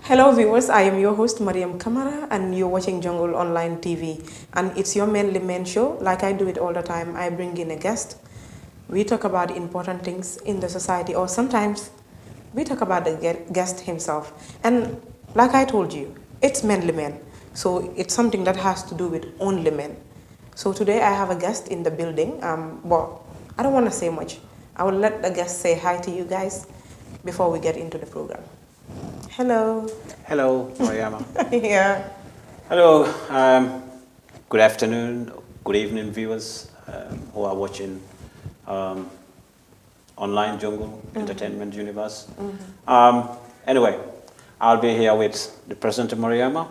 Hello viewers, I am your host Mariam Kamara and you're watching Jungle Online TV and it's your mainly men show. Like I do it all the time, I bring in a guest. We talk about important things in the society or sometimes we talk about the guest himself. And like I told you, it's mainly men. So it's something that has to do with only men. So today I have a guest in the building. But I don't want to say much. I will let the guest say hi to you guys before we get into the program. Hello. Hello, Mariam. Yeah. Hello. Good afternoon, good evening, viewers who are watching Online Jungle Entertainment Universe. Anyway, I'll be here with the presenter Mariama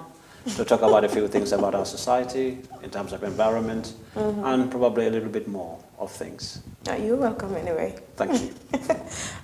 to talk about a few things about our society in terms of environment and probably a little bit more of things. You're welcome anyway. Thank you.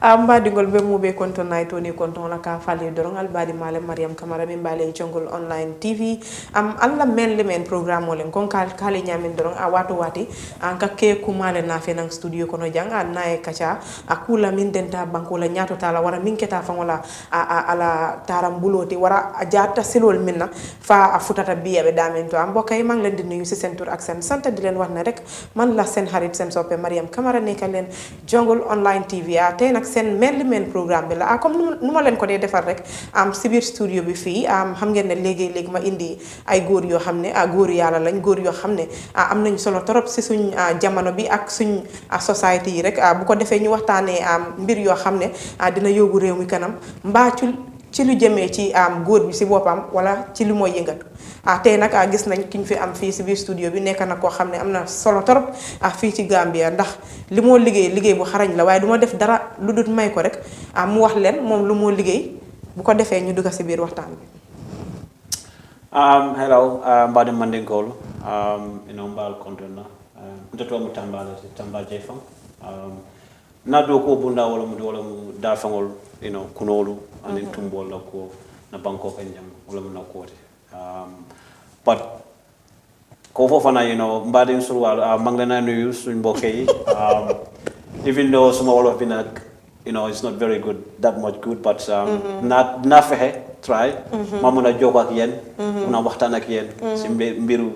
Ambadi be mo be konton na ito ni konton la ka fali dorong albadi male Mariam Kamara min bale Jungle Online TV alla men le men programme olen kon kali nyamin dorong a watu wati an ka ke kumale na fe nang studio kono jang an na e kacha akula min denta banko la nyato tala wara min keta fangola ala tarambuloti wara a jata silol minna fa a futata biya be damen to am bokay mang len di nuyu ci sen tour ak sen sante di len wax na rek man la sen harit sen soppe Mariam Kamara nekkal len Jungle Online TV tay nak sen men programme bi la comme numa len ko dé defal rek ci biir studio bi fi xam ngeen ne légui ma indi ay goor yo xamné goor yalla lañ goor yo xamné am nañ solo torop ci suñ jamono bi ak suñ society yi rek bu ko défé ñu waxtané mbir yo xamné dina yogu réew mi kanam mba ci lu jëmee ci goor bi ci bopam wala ci lu moy yëngatu tay nak gis nañ kiñ fi am fi ci biir studio bi nekk na ko xamné amna solo torop fi ci Gambia ndax li mo liggéey bu xarañ la waye duma def dara lu dut may ko rek mu wax len mom lu mo liggéey bu ko defé ñu dugg ci biir waxtaan bi. Hello, mbadi mandingol inombal kontona mtoto wa Tamba Jefang na do ko bunda wala mu dafangol kunolu anin tumbol la ko na banko kanjam wala mu na ko but ko fofana mbadi surwal manglena nuyu suñ mbokay even though some all of been it's not very good, that much good, but na fexe try ma mëna joko ak yeen mëna waxtaan ak yeen ci mbiru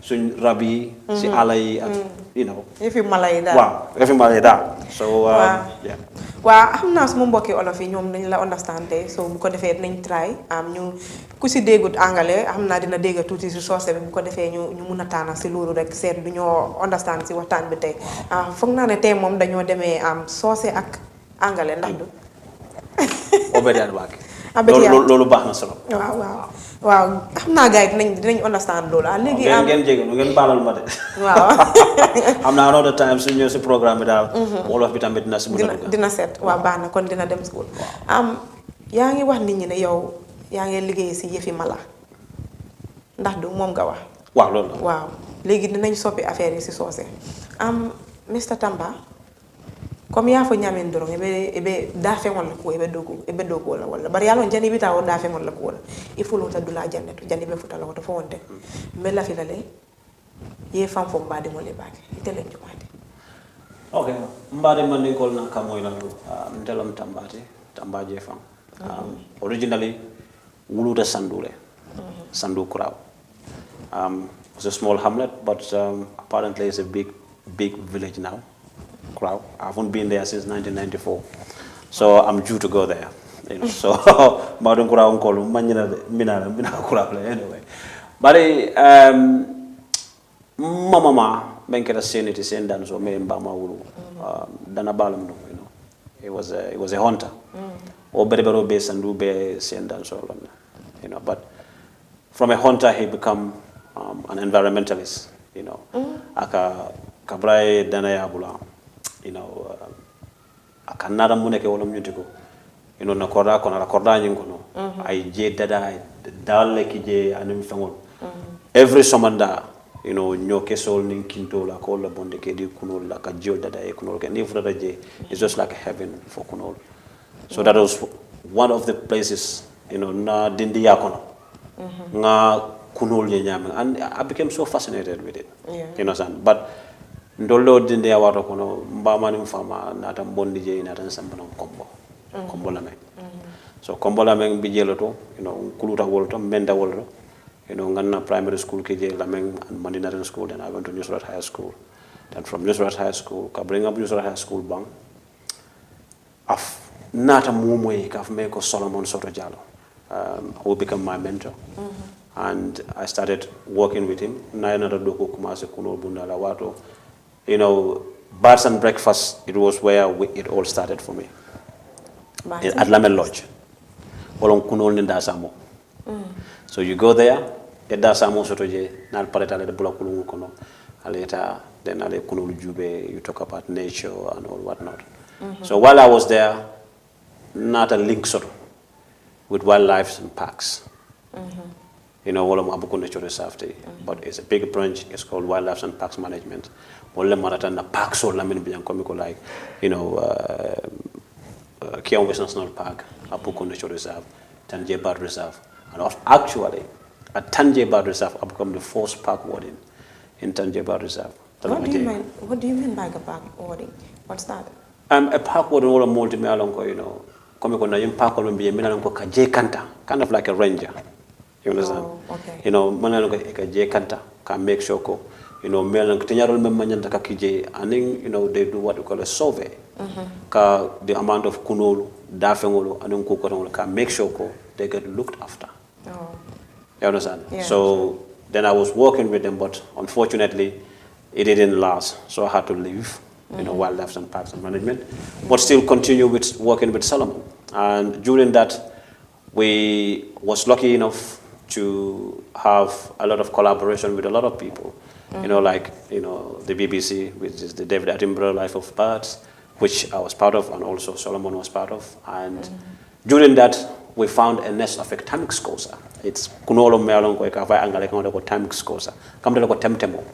suñ rabi ci alay ak yefi malay da waaw yefi malay da so yeah wa xamna sama mbokki olof yi ñom dañ la understand so bu ko defé nañ try ñu ku ci déggut anglais xamna dina dégg tuuti ci sossé bu ko defé ñu mëna tana ci lolu rek sét du ñoo understand ci waxtaan bi tay fogg na né tay mom dañoo démé sossé ak anglais ndax du obédian wak lolu baax na solo waaw xamna gaay dinañ understand lolu légui ngeen jégal ngeen balal ma dé waaw amna another time suñu ci programme bi dal wolof bi tamit dina ci mëna dina set wa baax na kon dina dem school yaangi wax nit ñi né yow yaangi liggéey ci yefi mala ndax du mom nga wax waaw lolu waaw légui dinañ soppi affaire yi ci sossé Mr Tamba comme ya fo nyamen doron ebe da fe won la ko ebe dogo la wala bari yalon jani bita o da fe won la ko il faut lota dula janneto jani be futa la ko fo wonte me la fi dalé ye fam fo mbade mo le baake itele jumade okay mbade man ni kol na kamoy la ndelam Tamba Jefang originally wuluta sandule sandu kraw it's a small hamlet but apparently it's a big village now. Crowd. I haven't been there since 1994, so I'm due to go there. So, Madam Kurao Kolu, Mina Kurao anyway. But Mama, Benkera Senate send and so me Bama Uru, Danabalam, it was a hunter. Or Berbero base and Rube send and so on, but from a hunter he become an environmentalist, Aka Kabrai Danayabula. Akanada muneke wala mnyutiko na korda nyingono ay je dada dalle ki je anim fengol every somanda nyoke sol nin kinto la ko la bonde ke di kunol la ka jol dada e kunol ke ni fura je it's just like heaven for kunol so that was one of the places na dindi yakono nga kunol je nyame and I became so fascinated with it but ndollo dinde awato kono mbamani mfama nata bondi je nata sambana kombo la me So kombola men bijelo to, kuluta wolto, menda wolto, nganna primary school kije lameng and Mandinaran school, then I went to Newsrat High School. Then from Newsrat High School, ka bring up Newsrat High School bang, af nata mumwe kaf me ko Solomon Soto Jalo, who became my mentor. And I started working with him. Bars and breakfast, it was where it all started for me. At Lamel Lodge. So you go there, you talk about nature and all whatnot. So while I was there, not a link sort of with wildlife and parks. Nature reserve, but it's a big branch. It's called Wildlife and Parks Management. Parks or like, Kiang West National Park, Abuko Nature Reserve, Tanje Bird Reserve, and actually at Tanje Bird Reserve, I become the first park warden in Tanje Bird Reserve. What do you mean by a park warden? What's that? A park warden or a multi-malongo, kind of like a ranger. You understand? Oh, okay. Can make sure and they do what we call a survey. The amount of kunolu, dafengolo, and can make sure they get looked after. Oh. You understand? Yeah, so then I was working with them, but unfortunately it didn't last. So I had to leave, Wildlife and Parks and Management, but still continue with working with Solomon. And during that, we was lucky enough to have a lot of collaboration with a lot of people, the BBC, which is the David Attenborough Life of Birds, which I was part of, and also Solomon was part of. And during that, we found a nest of a Tamik scosa. It's kunolo mealong ko ka vai angale ko Tamik scosa. Kamde ko temtemo.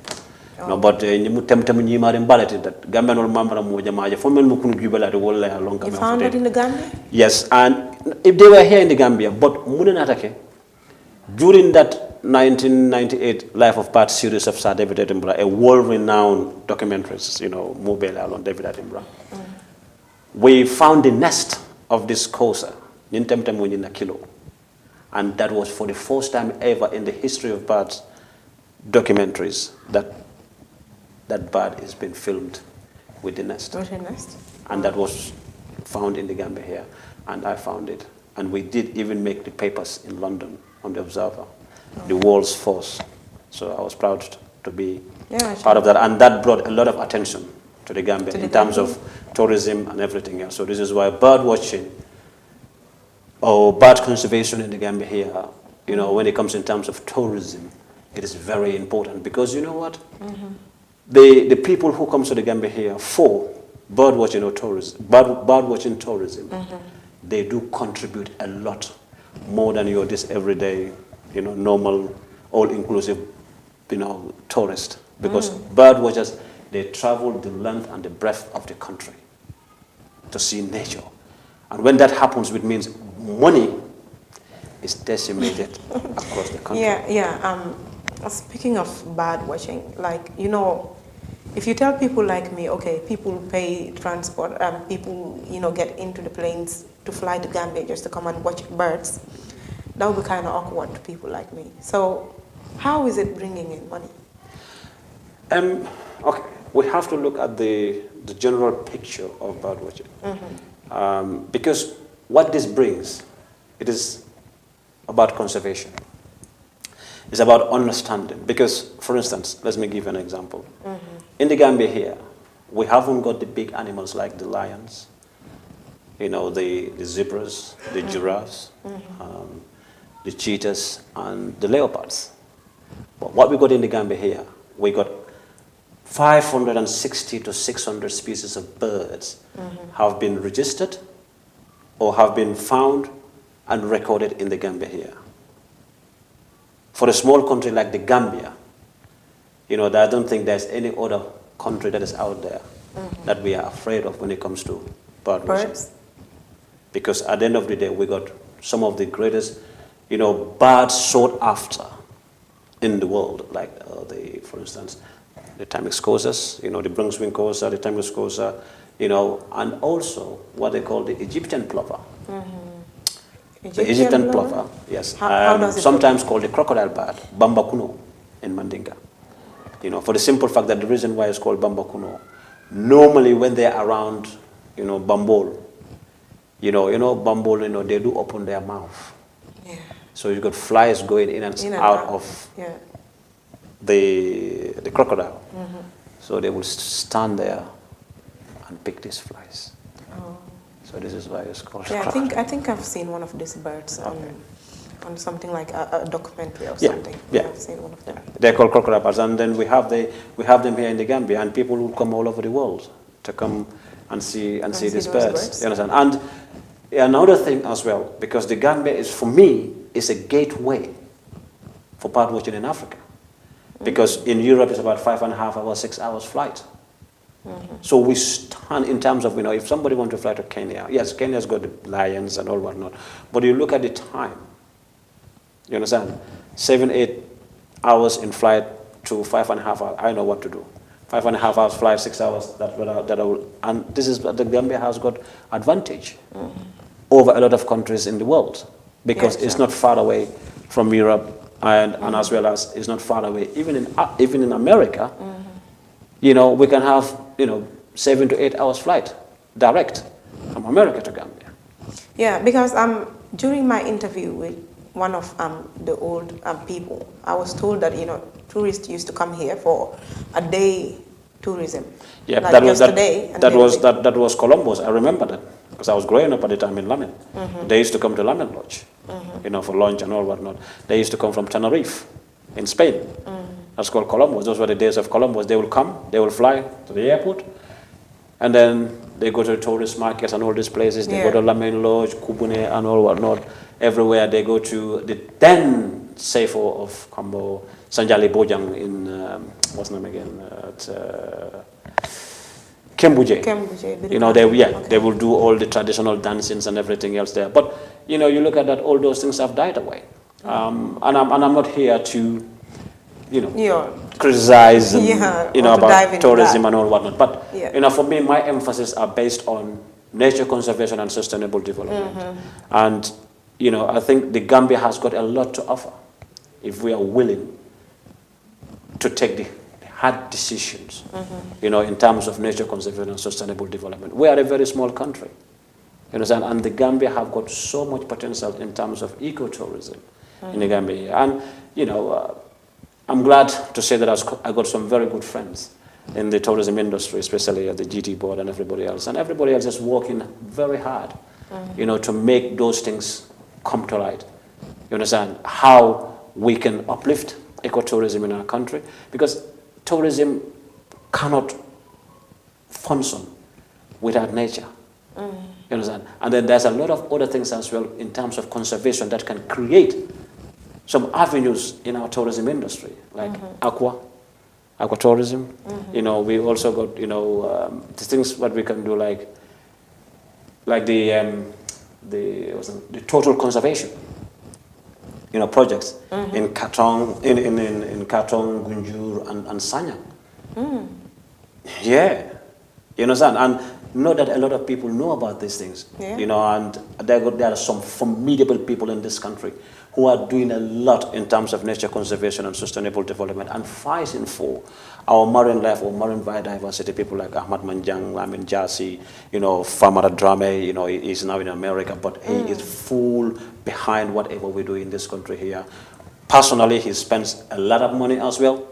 No, but you temtemo ni mare mbalete that Gambian or mambra mo jamaaje fo men mo kunu jubala to wala long You found it in the Gambia? Yes, and if they were here in the Gambia, but munenatake during that 1998 Life of Birds series of Sir David Attenborough, a world-renowned documentarist, mobile on David Attenborough, we found the nest of this cosa, and that was for the first time ever in the history of birds documentaries that bird has been filmed with the nest. With the nest? And that was found in the Gambia here, and I found it. And we did even make the papers in London on the Observer, the world's first. So I was proud to be part of that, and that brought a lot of attention to the Gambia in terms of tourism and everything else. So this is why bird watching or bird conservation in the Gambia here, when it comes in terms of tourism, it is very important, because you know what? The people who come to the Gambia here for bird watching or tourism, bird watching tourism, they do contribute a lot more than your this everyday, normal, all-inclusive, tourist. Because bird watchers, they travel the length and the breadth of the country to see nature. And when that happens, it means money is decimated across the country. Speaking of bird watching, if you tell people like me, okay, people pay transport, people, get into the planes to fly to Gambia just to come and watch birds, that would be kind of awkward to people like me. So how is it bringing in money? Okay, we have to look at the general picture of bird watching. Because what this brings, it is about conservation. It's about understanding. Because, for instance, let me give you an example. In the Gambia here, we haven't got the big animals like the lions, the zebras, the giraffes, the cheetahs, and the leopards. But what we got in the Gambia here, we got 560 to 600 species of birds have been registered or have been found and recorded in the Gambia here. For a small country like the Gambia, I don't think there's any other country that is out there that we are afraid of when it comes to bird watching. Because at the end of the day, we got some of the greatest, birds sought after in the world, like for instance, the Tamix cosas, the Brunswick cosa, the Tamix cosa, and also what they call the Egyptian plover. The Egyptian plover, yes. How does it sometimes called the crocodile bird, bambakuno in Mandinka. For the simple fact that the reason why it's called bambakuno, normally when they're around, bambol, bambol, they do open their mouth. Yeah. So you got flies going in and out of the crocodile. So they will stand there and pick these flies. Oh. So this is why it's called. Yeah, I think I've seen one of these birds on something like a documentary or something. Yeah, I've seen one of them. They're called crocodile birds, and then we have them here in the Gambia, and people will come all over the world to come and see these birds. You understand? And another thing as well, because the Gambia is, for me, is a gateway for bird watching in Africa. Because in Europe it's about 5.5 hours, 6 hours flight. So we stand in terms of, if somebody wants to fly to Kenya, yes, Kenya's got the lions and all whatnot, but you look at the time, you understand? 7, 8 hours in flight to 5.5 hours, I know what to do. 5.5 hours flight, 6 hours, and this is, the Gambia has got advantage over a lot of countries in the world, because it's not far away from Europe, and as well as it's not far away, even in America, we can have, 7 to 8 hours flight, direct, from America to Gambia. Yeah, because during my interview with one of the old people, I was told that, tourists used to come here for a day tourism. Yeah, like that was Columbus. I remember that, because I was growing up at the time in Lamin. They used to come to Lamin Lodge, for lunch and all whatnot. They used to come from Tenerife in Spain. That's called Columbus. Those were the days of Columbus. They will come, they will fly to the airport, and then they go to the tourist markets and all these places. They go to Lamin Lodge, Kubune, and all whatnot. Everywhere they go to the then Seifo of Kambo, Sanjali Bojang in, what's the name again? Kembuje. They will do all the traditional dancings and everything else there. But, you look at that, all those things have died away. And I'm not here to, criticize and, about tourism and all whatnot. But, for me, my emphasis are based on nature conservation and sustainable development. And, I think the Gambia has got a lot to offer if we are willing to take the hard decisions, in terms of nature conservation and sustainable development. We are a very small country, you understand? And the Gambia have got so much potential in terms of ecotourism in the Gambia. And, I'm glad to say that I got some very good friends in the tourism industry, especially at the GT board and everybody else. And everybody else is working very hard, to make those things come to light. You understand? How we can uplift ecotourism in our country, because tourism cannot function without nature. You understand? And then there's a lot of other things as well in terms of conservation that can create some avenues in our tourism industry, like aquatourism. We also got, the things that we can do, like the total conservation, projects in Katong, in Katong, Gunjur, and Sanyang. Yeah, you understand? And know that a lot of people know about these things, and there are some formidable people in this country who are doing a lot in terms of nature conservation and sustainable development and fighting for our marine life or marine biodiversity. People like Ahmad Manjang, Lamin Jasi, Famara Drame, he's now in America, but he is full behind whatever we do in this country here. Personally, he spends a lot of money as well,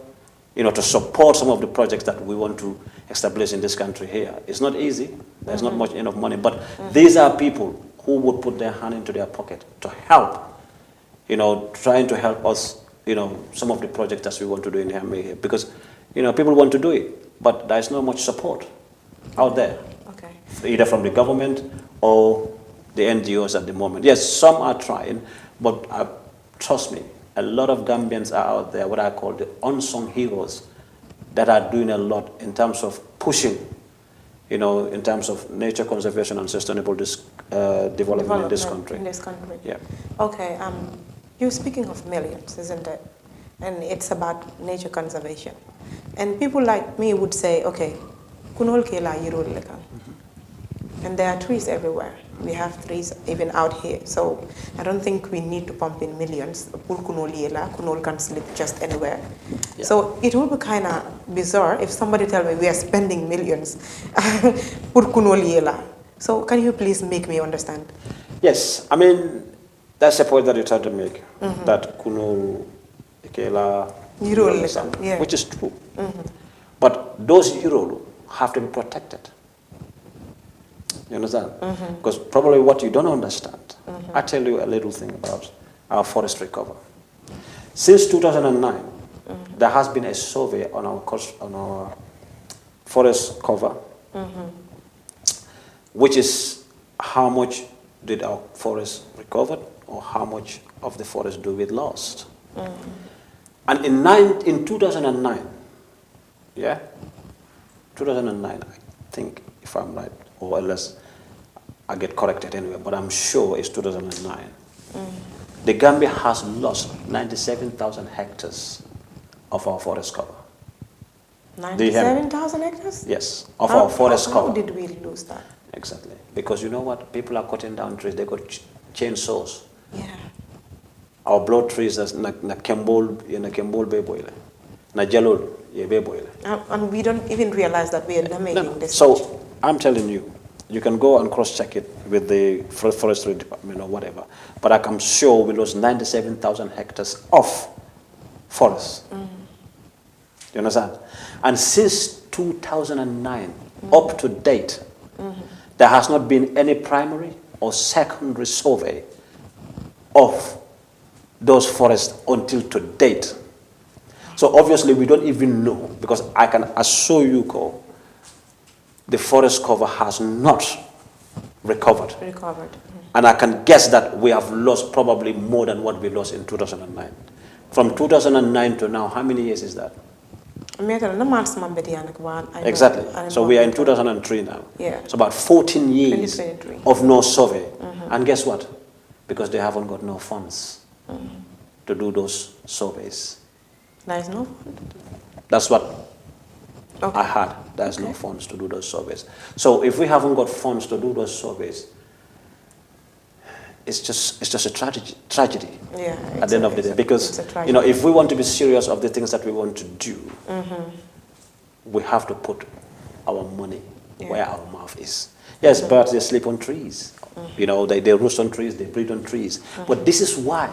to support some of the projects that we want to establish in this country here. It's not easy. There's not much enough money, but these are people who would put their hand into their pocket to help, trying to help us, some of the projects that we want to do in here, because, people want to do it, but there's not much support out there, either from the government or the NGOs at the moment. Yes, some are trying, but trust me, a lot of Gambians are out there, what I call the unsung heroes, that are doing a lot in terms of pushing, in terms of nature conservation and sustainable development in this country. Yeah. Okay. You're speaking of millions, isn't it? And it's about nature conservation. And people like me would say, okay, kunol ke la yirol lekang. And there are trees everywhere. We have trees even out here. So I don't think we need to pump in millions. Kunol can sleep just anywhere. Yeah. So it will be kind of bizarre if somebody tell me we are spending millions pour kunol. So can you please make me understand? Yes, I mean, that's the point that you tried to make, that Kuno, Ikela, Yeah. which is true. But those Euro have to be protected. You understand? Because probably what you don't understand, I tell you a little thing about our forestry cover. Since 2009, there has been a survey on our forest cover, which is how much did our forest recover, or how much of the forest do we lost. And in 2009, yeah, 2009, I think, if I'm right, or unless I get corrected anyway, but I'm sure it's 2009. The Gambia has lost 97,000 hectares of our forest cover. 97,000 hectares? Yes, of our forest cover. How did we lose that? Exactly. Because you know what? People are cutting down trees. They got chainsaws. Yeah. Our blood trees na kembol beboile. Na jalol ye beboile. And we don't even realize that we are damaging this. So I'm telling you, you can go and cross-check it with the forestry department or whatever. But I'm sure we lost 97,000 hectares of forest. You understand? And since 2009, up to date, there has not been any primary or secondary survey of those forests until to date. So obviously we don't even know, because I can assure you, the forest cover has not recovered. And I can guess that we have lost probably more than what we lost in 2009. From 2009 to now, how many years is that? Exactly. So we are in 2003 now. Yeah. So about 14 years 2023. of no survey. And guess what? Because they haven't got no funds to do those surveys. There is no fund? That's what I had. There's no funds to do those surveys. So if we haven't got funds to do those surveys, it's just a tragedy. Yeah, at the end of the day, because if we want to be serious of the things that we want to do, we have to put our money where our mouth is. Yes, birds, they sleep on trees. They roost on trees, they breed on trees. But this is why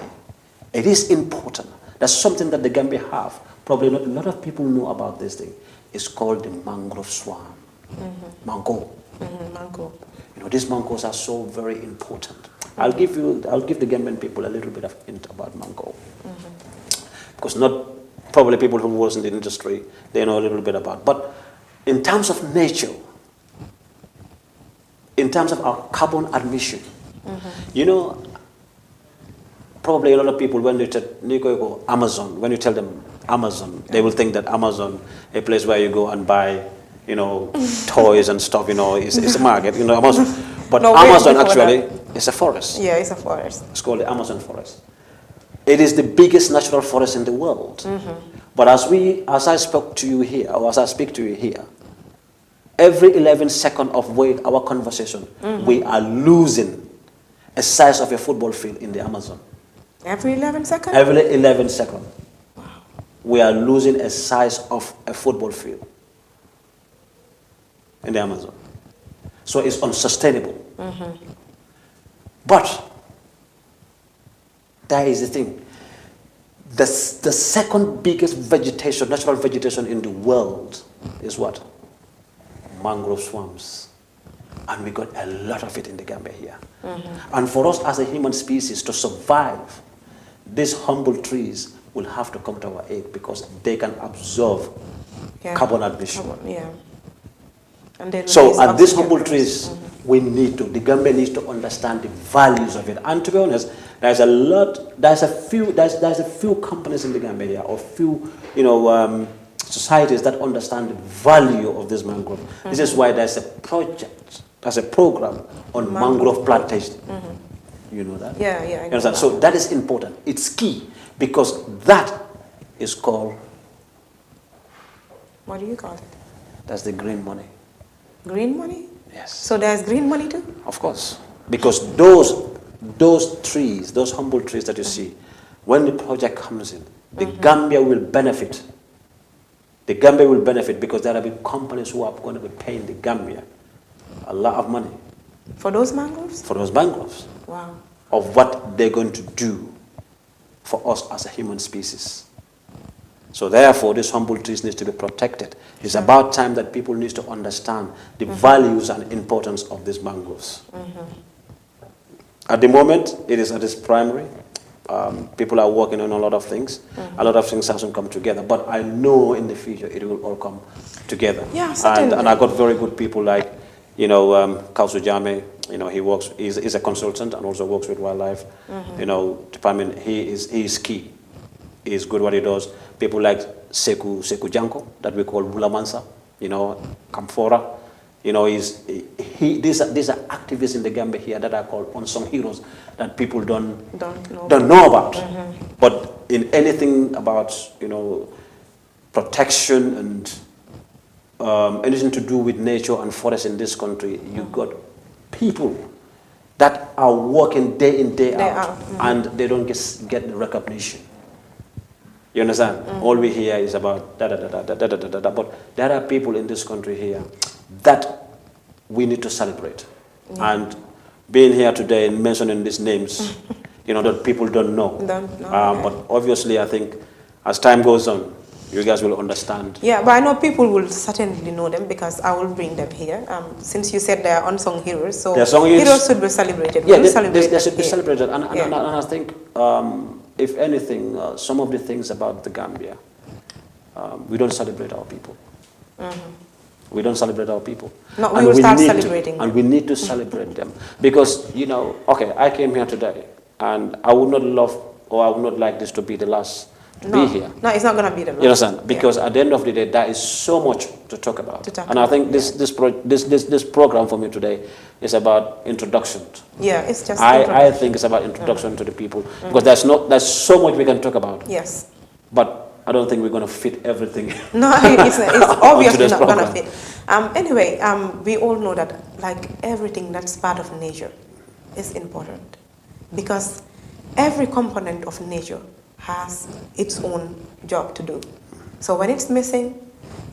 it is important. That's something that the Gambia have. Probably not a lot of people know about this thing. It's called the mangrove swamp. Mango. Mango. These mangoes are so very important. I'll give the Gambian people a little bit of hint about mango. Because not probably people who was in the industry, they know a little bit about. But in terms of nature, in terms of our carbon emission, probably a lot of people, when they go Amazon, when you tell them Amazon, they will think that Amazon, a place where you go and buy, toys and stuff, it's a market, Amazon. But no, Amazon actually is a forest. Yeah, it's a forest. It's called the Amazon forest. It is the biggest natural forest in the world. But as I spoke to you here, or as I speak to you here, every 11 seconds of our conversation, we are losing a size of a football field in the Amazon. Every 11 seconds? Every 11 seconds. Wow. We are losing a size of a football field in the Amazon. So it's unsustainable. But that is the thing. The second biggest vegetation, natural vegetation in the world is what? Mangrove swamps. And we got a lot of it in the Gambia here. And for us as a human species to survive, these humble trees will have to come to our aid, because they can absorb carbon emission. So at these humble trees, the Gambia needs to understand the values of it. And to be honest, there's a few companies in the Gambia here, or few, societies that understand the value of this mangrove. This is why there's a project, there's a program on mangrove plantation. You know that? Yeah, I know that. So that is important. It's key, because that is called... What do you call it? That's the green money. Green money? Yes. So there's green money too? Of course. Because those trees, those humble trees that you see, when the project comes in, the Gambia will benefit. The Gambia will benefit because there will be companies who are going to be paying the Gambia a lot of money. For those mangroves? For those mangroves. Wow. Of what they're going to do for us as a human species. So therefore, these humble trees need to be protected. It's about time that people need to understand the values and importance of these mangroves. At the moment, it is at its primary. People are working on a lot of things. A lot of things hasn't come together. But I know in the future it will all come together. Yeah, certainly. And I got very good people like, Kausu Jame. He's a consultant and also works with wildlife. Department. He is key. He is good what he does. People like Seku Janko, that we call Bulamansa, Kamfora. These are activists in the Gambia here that are called unsung heroes that people don't know about. But in anything about protection and anything to do with nature and forest in this country, you got people that are working day in day out, and they don't get the recognition. You understand? All we hear is about da-da-da-da-da-da-da-da-da. But there are people in this country here that we need to celebrate. And being here today and mentioning these names, that people don't know. But obviously, I think as time goes on, you guys will understand. Yeah, but I know people will certainly know them because I will bring them here. Since you said they are unsung heroes, so heroes should be celebrated. Yeah, they should be celebrated. And I think, if anything, some of the things about the Gambia, we don't celebrate our people. We don't celebrate our people. No, we will start celebrating them. And we need to celebrate them. Because, okay, I came here today, and I would not love, or I would not like this to be the last to be here. No, it's not going to be the last. You understand? Because at the end of the day, there is so much to talk about. I think this program for me today is about introduction. Yeah, it's just I think it's about introduction to the people. Because there's so much we can talk about. Yes. But I don't think we're going to fit everything. No, it's obviously not going to fit. Anyway, we all know that like everything that's part of nature is important. Because every component of nature has its own job to do. So when it's missing,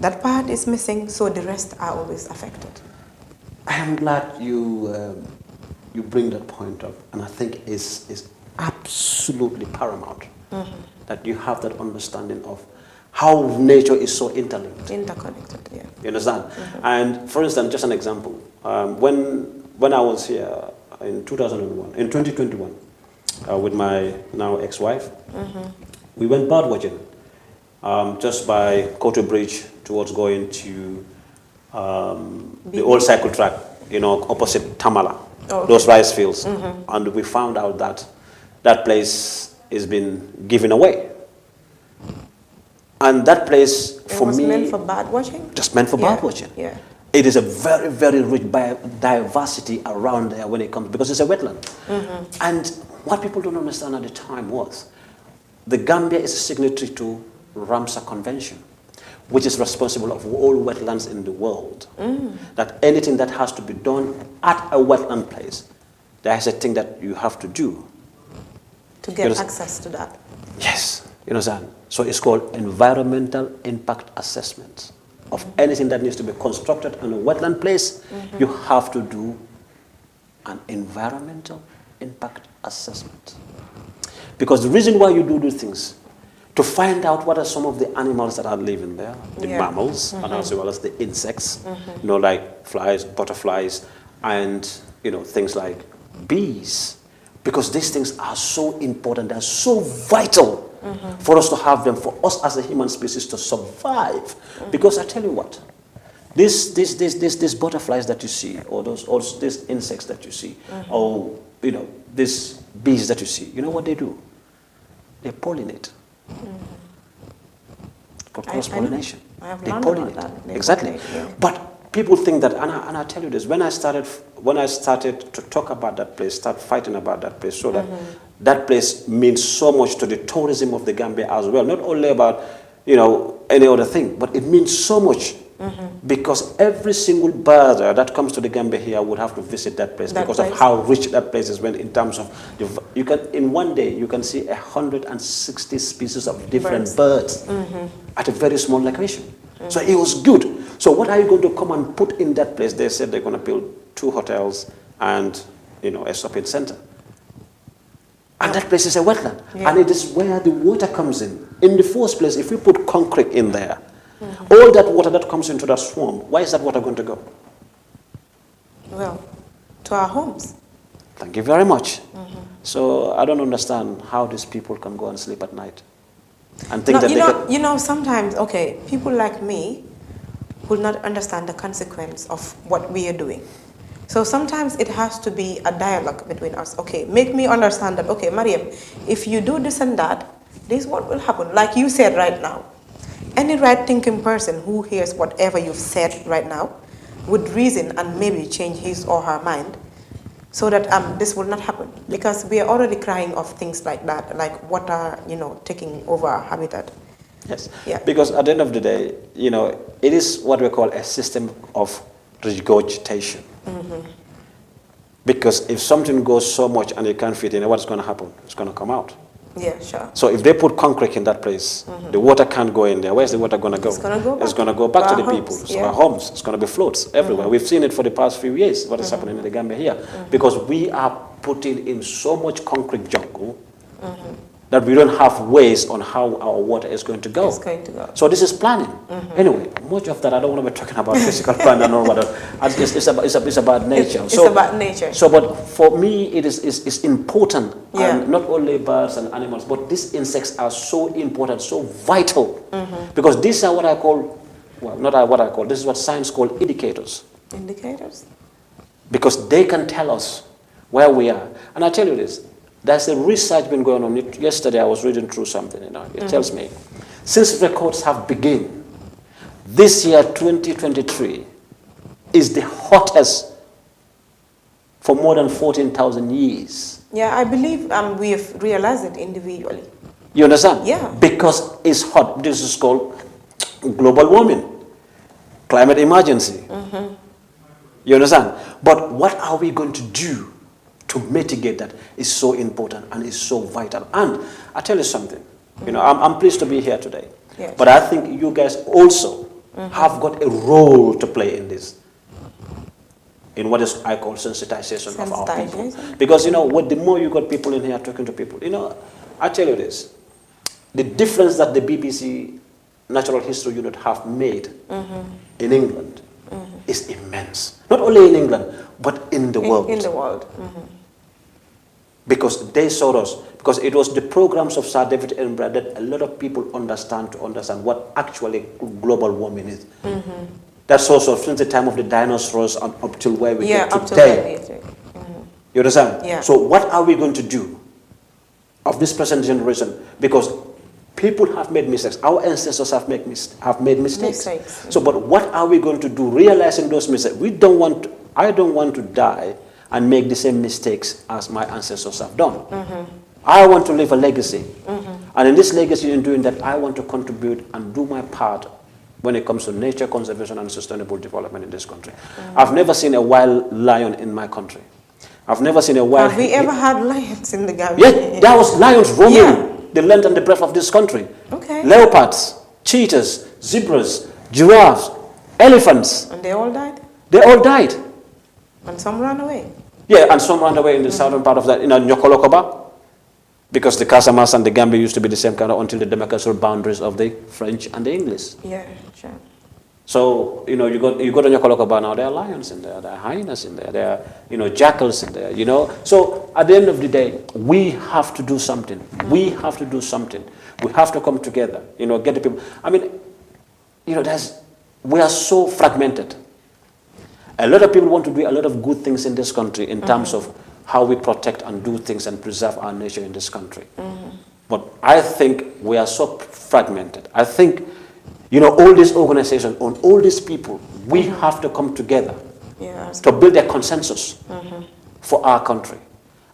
that part is missing, so the rest are always affected. I am glad you bring that point up, and I think it's absolutely paramount that you have that understanding of how nature is so interlinked. Interconnected, yeah. You understand? And for instance, just an example, when I was here in 2021, with my now ex-wife, we went bird watching just by Koto Bridge towards going to the old cycle track, opposite Tamala, those rice fields. And we found out that that place has been given away. And that place, for me... It was meant for bird watching? Just meant for bird watching. Yeah. It is a very, very rich biodiversity around there when it comes, because it's a wetland. And what people don't understand at the time was, the Gambia is a signatory to Ramsar Convention, which is responsible of all wetlands in the world. That anything that has to be done at a wetland place, there is a thing that you have to do. To get access to that. Yes, you understand? So it's called environmental impact assessment. Of anything that needs to be constructed in a wetland place, you have to do an environmental impact assessment. Because the reason why you do these things, to find out what are some of the animals that are living there, the mammals, and as well as the insects, like flies, butterflies, and things like bees. Because these things are so important, they're so vital for us to have them, for us as a human species to survive. Because I tell you what, these butterflies that you see, or these insects that you see, or these bees that you see, you know what they do? They pollinate. Called cross-pollination. They pollinate. That. Exactly. Yeah. But people think that, and I tell you this, when I started to talk about that place, start fighting about that place, so that that place means so much to the tourism of the Gambia as well. Not only about any other thing, but it means so much Because every single birder that comes to the Gambia here would have to visit that place because of how rich that place is. When in terms of you can in one day you can see 160 species of different birds at a very small location. So it was good. So what are you going to come and put in that place? They said they're going to build 2 hotels and a shopping center. And that place is a wetland. And it is where the water comes in. In the first place, if we put concrete in there, all that water that comes into that swamp, where is that water going to go? Well, to our homes. Thank you very much. So I don't understand how these people can go and sleep at night and think that sometimes, okay, people like me will not understand the consequence of what we are doing. So sometimes it has to be a dialogue between us. Okay, make me understand that, okay, Mariam, if you do this and that, this is what will happen. Like you said right now, any right-thinking person who hears whatever you've said right now would reason and maybe change his or her mind so that this will not happen. Because we are already crying of things like that, like water, taking over our habitat. Yes, yeah. Because at the end of the day, it is what we call a system of regurgitation. Because if something goes so much and it can't fit in, what's going to happen? It's going to come out. Yeah, sure. So if they put concrete in that place, the water can't go in there. Where's the water going to go? It's going to go back to the people. So our homes, it's going to be floats everywhere. We've seen it for the past few years, what is happening in the Gambia here. Because we are putting in so much concrete jungle that we don't have ways on how our water is going to go. It's going to go. So this is planning. Anyway, much of that, I don't want to be talking about physical planning and all that. It's about nature. It's about nature. So, but for me, it's important. Yeah. And not only birds and animals, but these insects are so important, so vital. Because these are what I call, well, not what I call, this is what science calls indicators. Indicators? Because they can tell us where we are. And I tell you this, there's a research been going on. Yesterday I was reading through something, it tells me, since records have begun, this year, 2023, is the hottest for more than 14,000 years. Yeah, I believe we have realized it individually. You understand? Yeah. Because it's hot. This is called global warming, climate emergency. You understand? But what are we going to do to mitigate that is so important and is so vital. And I tell you something, I'm pleased to be here today. Yes. But I think you guys also have got a role to play in this, in what is I call sensitization of our people. Because the more you got people in here talking to people, I tell you this, the difference that the BBC Natural History Unit have made in England is immense. Not only in England, but in the world. In the world. Because they saw us, because it was the programs of Sir David Attenborough that a lot of people understand what actually global warming is. That's also since the time of the dinosaurs up till where we get today. You understand? Yeah. So what are we going to do of this present generation? Because people have made mistakes. Our ancestors have made mistakes. So, but what are we going to do? Realizing those mistakes, I don't want to die and make the same mistakes as my ancestors have done. I want to leave a legacy. And in this legacy, in doing that, I want to contribute and do my part when it comes to nature conservation and sustainable development in this country. I've never seen a wild lion in my country. I've never seen a wild... Have we ever had lions in the Gambia? Yeah, there was lions roaming the length and the breadth of this country. Okay. Leopards, cheetahs, zebras, giraffes, elephants. And they all died? They all died. And some ran away? Yeah, and some ran away in the southern part of that, Nyokolokoba, because the Casamas and the Gambia used to be the same kind of until the demarcation boundaries of the French and the English. Yeah, sure. So, you go to Nyokolokoba now, there are lions in there, there are hyenas in there, there are, jackals in there, So, at the end of the day, we have to do something. We have to do something. We have to come together, get the people. I mean, we are so fragmented. A lot of people want to do a lot of good things in this country in terms of how we protect and do things and preserve our nature in this country. But I think we are so fragmented. I think, all these organizations, all these people, we have to come together to build a consensus for our country.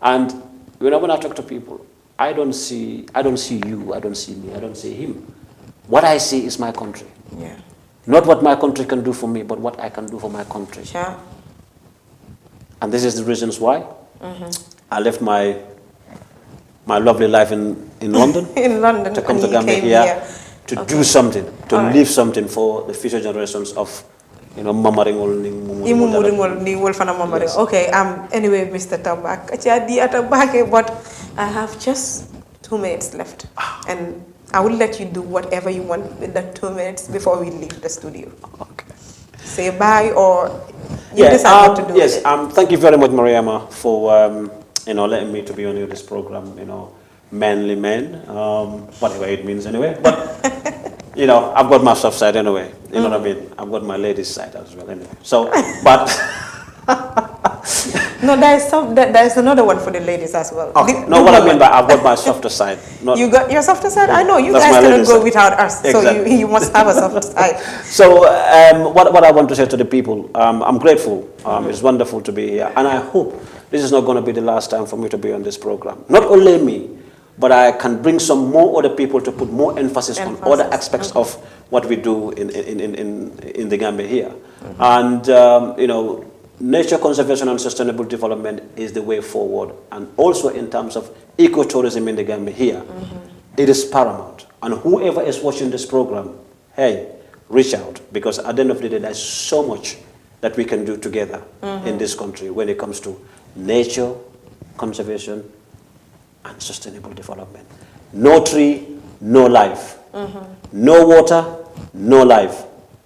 And when I talk to people, I don't see you, I don't see me, I don't see him. What I see is my country. Yeah. Not what my country can do for me, but what I can do for my country. Sure. And this is the reasons why I left my lovely life in London. In London. To come to and you Gambia came here to Okay. do something, to All right. leave something for the future generations of, mamaringol ning Imuringol ni wolfana mamari. Yes. Okay. Anyway, Mr. Tamba, kachadi atabake, but I have just 2 minutes left, and I will let you do whatever you want with that 2 minutes before we leave the studio. Okay. Say bye, or you decide what to do. Yes. Thank you very much, Mariama, for letting me to be on this program. Manly men, whatever it means anyway. But I've got my soft side anyway. You know what I mean? I've got my ladies' side as well anyway. So, but no, there is another one for the ladies as well. okay. No, what I mean by I've got my softer side. Not, you got your softer side? I know you That's guys my cannot ladies' go side. without us. Exactly. So you must have a soft side. So what I want to say to the people, I'm grateful. It's wonderful to be here, and I hope this is not going to be the last time for me to be on this program. Not only me, but I can bring some more other people to put more emphasis on other aspects of what we do in the Gambia here. And nature conservation and sustainable development is the way forward, and also in terms of ecotourism in the Gambia here, it is paramount. And whoever is watching this program, hey, reach out, because at the end of the day, there's so much that we can do together in this country when it comes to nature, conservation, and sustainable development. No tree, no life. No water, no life.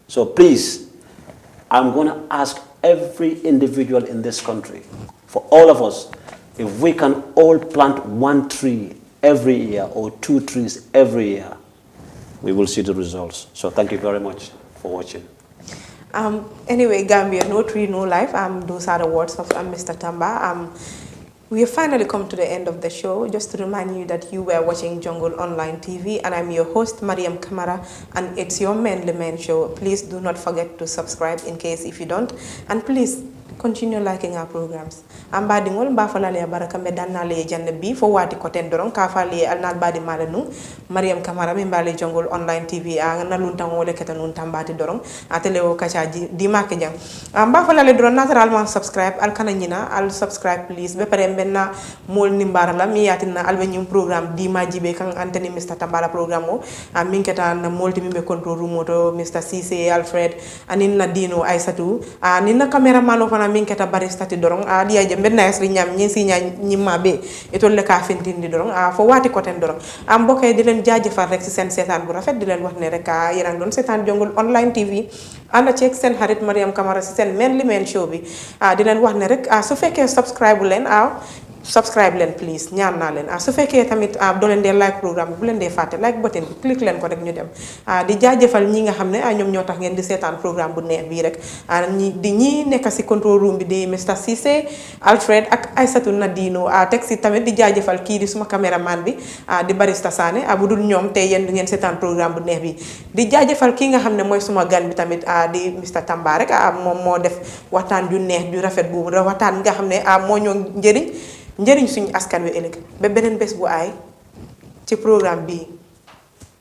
So please, I'm going to ask every individual in this country, for all of us, if we can all plant 1 tree every year or 2 trees every year, we will see the results. So thank you very much for watching. Anyway, Gambia, no tree, no life. Those are the words of Mr. Tamba. We have finally come to the end of the show. Just to remind you that you were watching Jungle Online TV, and I'm your host, Mariam Kamara, and it's your Manly Man show. Please do not forget to subscribe in case if you don't, and please continue liking our programs. Ambadi ngol mba falale baraka me danale janne bi fo wati koten doron ka fali alnal badi malanu Mariam Kamara mi mbale Jungle Online TV a nalun tangole ketanun tambati doron atele o kachaji di make jang mba falale doron naturellement subscribe al kana nyina al subscribe please be pare benna mol nimbara la mi yatina al benyum programme di majibe kan anteni Mr. Tambala programme o min ketan molti mi be control room to Mr. Cisse Alfred anin Nadino Aissatou anin cameraman o fana min keta barista ti dorong dia je benna esri ñam ñi si ñimma be etol le ka fentindi dorong fo wati ko ten dorong mbokay di len jaajeufal rek ci sen setan bu rafet di len wax ne rek yerang don setan Jungle Online TV anda ci sen xarit Mariam Kamara ci sen Manly Man show bi di len wax ne rek su fekke subscribe len subscribe len please ñaan na len su fekke tamit do len de like programme bu len de faté like button bi click len ko rek ñu dem di jaajeufal ñi nga xamne ñom ñoo tax ngeen di setan programme bu neex bi rek ñi nekk ci control room bi di Mr. Cisse Alfred ak Aissatou Nadino taxi tamit di jaajeufal ki di suma cameraman bi di barista Sané bu dul ñom tay yeen ngeen setan programme bu neex bi di jaajeufal ki nga xamne moy suma gan bi tamit di Mr. Tamba rek mom mo def waxtaan ju neex ju rafet bu waxtaan nga xamne mo ñoo njëriñ suñu askan wi ëllëg ba beneen bés bu ay ci programme bi